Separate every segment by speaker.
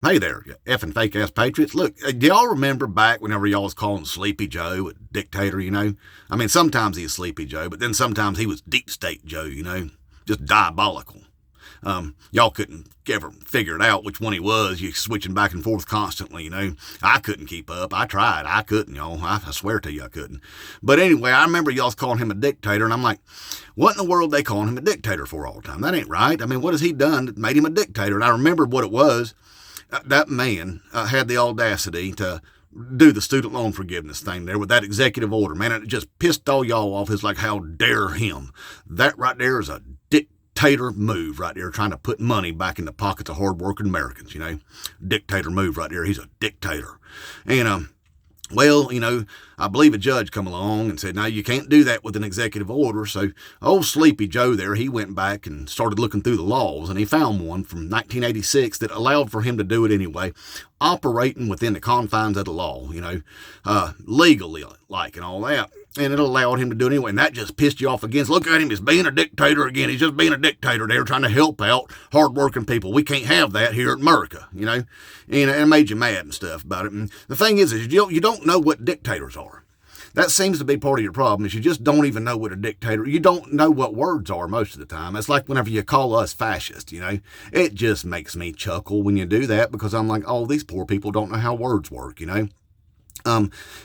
Speaker 1: Hey there, you effing fake ass patriots. Look, do y'all remember back whenever y'all was calling Sleepy Joe a dictator, I mean, sometimes he was Sleepy Joe, but then sometimes he was Deep State Joe, just diabolical. Y'all couldn't ever figure it out which one he was. You switching back and forth constantly. I couldn't keep up. I tried. I couldn't, y'all. I swear to you, I couldn't. But anyway, I remember y'all's calling him a dictator, and I'm like, what in the world are they calling him a dictator for all the time? That ain't right. I mean, what has he done that made him a dictator? And I remembered what it was. That man had the audacity to do the student loan forgiveness thing there with that executive order, man. And it just pissed all y'all off. It's like, how dare him? That right there is a dictator move right there, trying to put money back in the pockets of hardworking Americans, Dictator move right there. He's a dictator. And, well, I believe a judge come along and said, no, you can't do that with an executive order. So old Sleepy Joe there, he went back and started looking through the laws, and he found one from 1986 that allowed for him to do it anyway, operating within the confines of the law, legally like and all that. And it allowed him to do it anyway. And that just pissed you off again. Look at him. He's being a dictator again. He's just being a dictator there, trying to help out hardworking people. We can't have that here in America, And it made you mad and stuff about it. And the thing is you don't know what dictators are. That seems to be part of your problem, is you just don't even know what a dictator, you don't know what words are most of the time. It's like whenever you call us fascist, It just makes me chuckle when you do that, because I'm like, oh, these poor people don't know how words work,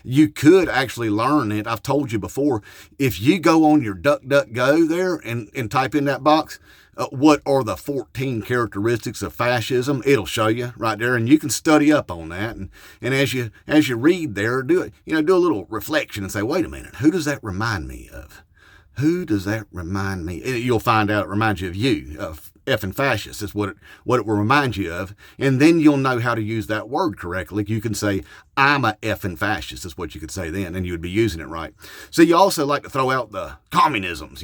Speaker 1: You could actually learn it. I've told you before, if you go on your DuckDuckGo there and type in that box, what are the 14 characteristics of fascism, it'll show you right there, and you can study up on that. And as you read there, do it, do a little reflection and say, wait a minute, who does that remind me of? Who does that remind me? You'll find out it reminds you of you, of effing fascist. Is what it will remind you of. And then you'll know how to use that word correctly. You can say, I'm a effing fascist, is what you could say then, and you would be using it right. So you also like to throw out the communisms,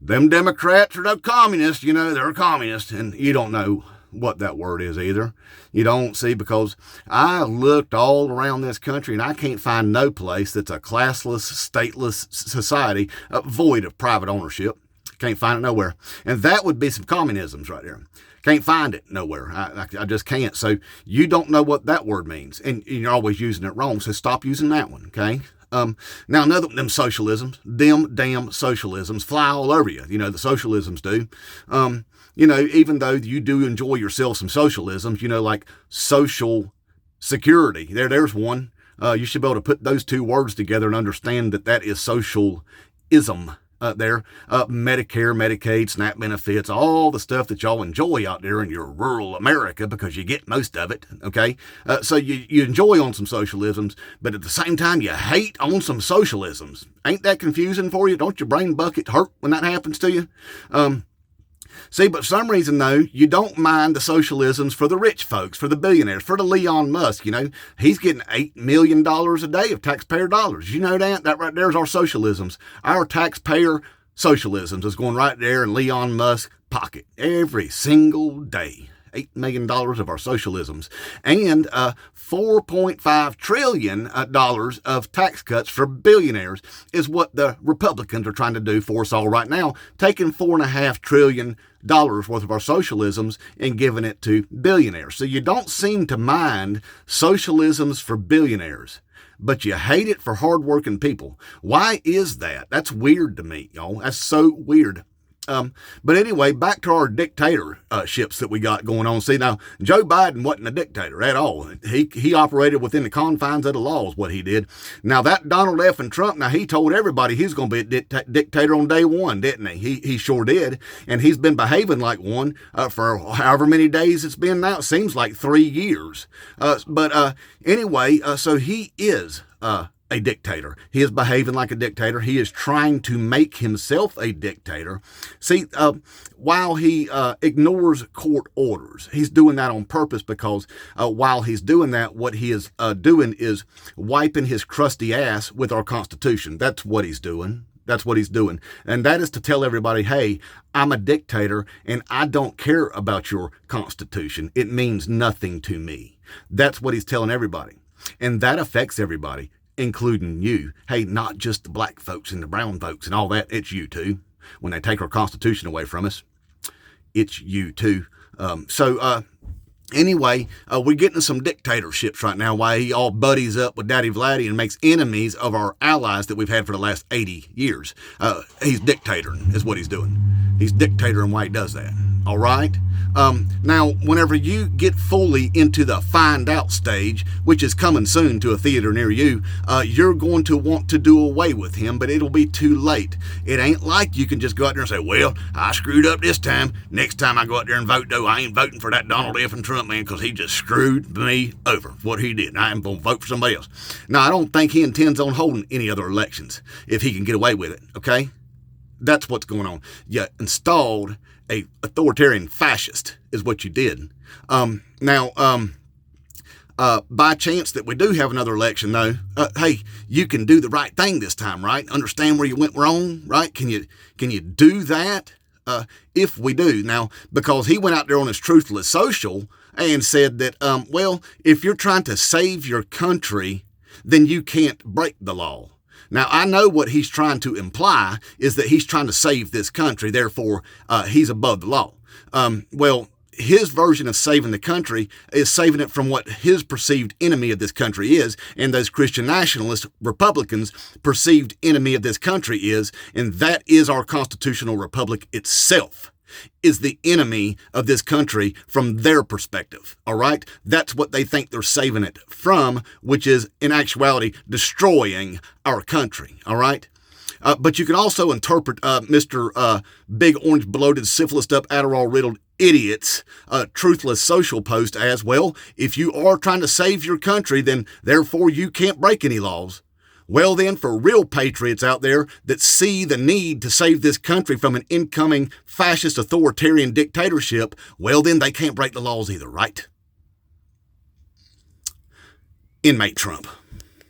Speaker 1: them Democrats are the communists, they're communists, and you don't know what that word is either. You don't see, because I looked all around this country and I can't find no place that's a classless, stateless society void of private ownership. Can't find it nowhere. And that would be some communisms right there. Can't find it nowhere. I just can't. So you don't know what that word means, and you're always using it wrong. So stop using that one, okay? Now, another them socialisms, them damn socialisms fly all over you. The socialisms do. Even though you do enjoy yourself some socialisms, like social security. There's one. You should be able to put those two words together and understand that is socialism. Medicare, Medicaid, SNAP benefits, all the stuff that y'all enjoy out there in your rural America, because you get most of it, okay? So you enjoy on some socialisms, but at the same time you hate on some socialisms. Ain't that confusing for you? Don't your brain bucket hurt when that happens to you? See, but for some reason, though, you don't mind the socialisms for the rich folks, for the billionaires, for the Leon Musk, He's getting $8 million a day of taxpayer dollars. You know that? That right there's our socialisms. Our taxpayer socialisms is going right there in Leon Musk's pocket every single day. $8 million of our socialisms, and $4.5 trillion of tax cuts for billionaires is what the Republicans are trying to do for us all right now, taking $4.5 trillion worth of our socialisms and giving it to billionaires. So you don't seem to mind socialisms for billionaires, but you hate it for hardworking people. Why is that? That's weird to me, y'all. That's so weird. But anyway, back to our dictatorships that we got going on. See, now, Joe Biden wasn't a dictator at all. He operated within the confines of the law is what he did. Now, that Donald F. and Trump, now, he told everybody he's going to be a dictator on day one, didn't he? He sure did. And he's been behaving like one for however many days it's been now. It seems like 3 years. Anyway, so he is a dictator. He is behaving like a dictator. He is trying to make himself a dictator. See, while he ignores court orders, he's doing that on purpose, because while he's doing that, what he is doing is wiping his crusty ass with our Constitution. That's what he's doing. That's what he's doing. And that is to tell everybody, hey, I'm a dictator and I don't care about your Constitution. It means nothing to me. That's what he's telling everybody. And that affects everybody, including you. Hey, not just the black folks and the brown folks and all that. It's you too. When they take our Constitution away from us, it's you too. Anyway, we're getting some dictatorships right now while he all buddies up with Daddy Vladdy and makes enemies of our allies that we've had for the last 80 years. He's dictatoring is what he's doing. He's dictatoring why he does that. All right? Now, whenever you get fully into the find out stage, which is coming soon to a theater near you, you're going to want to do away with him, but it'll be too late. It ain't like you can just go out there and say, well, I screwed up this time. Next time I go out there and vote, though, I ain't voting for that Donald F. and Trump man because he just screwed me over. What he did. I am going to vote for somebody else. Now, I don't think he intends on holding any other elections if he can get away with it, okay? That's what's going on. You installed a authoritarian fascist is what you did. Now, by chance that we do have another election, though, hey, you can do the right thing this time, right? Understand where you went wrong, right? Can you do that? If we do now, because he went out there on his Truthless Social and said that, well, if you're trying to save your country, then you can't break the law. Now, I know what he's trying to imply is that he's trying to save this country, therefore, he's above the law. Well, his version of saving the country is saving it from what his perceived enemy of this country is, and those Christian nationalist Republicans' perceived enemy of this country is, and that is our constitutional republic itself, is the enemy of this country from their perspective, all right? That's what they think they're saving it from, which is, in actuality, destroying our country, all right? But you can also interpret Mr. Big Orange Bloated Syphilis Up Adderall Riddled Idiot's Truthless Social post as, well, if you are trying to save your country, then therefore you can't break any laws. Well then, for real patriots out there that see the need to save this country from an incoming fascist authoritarian dictatorship, well then they can't break the laws either, right? Inmate Trump.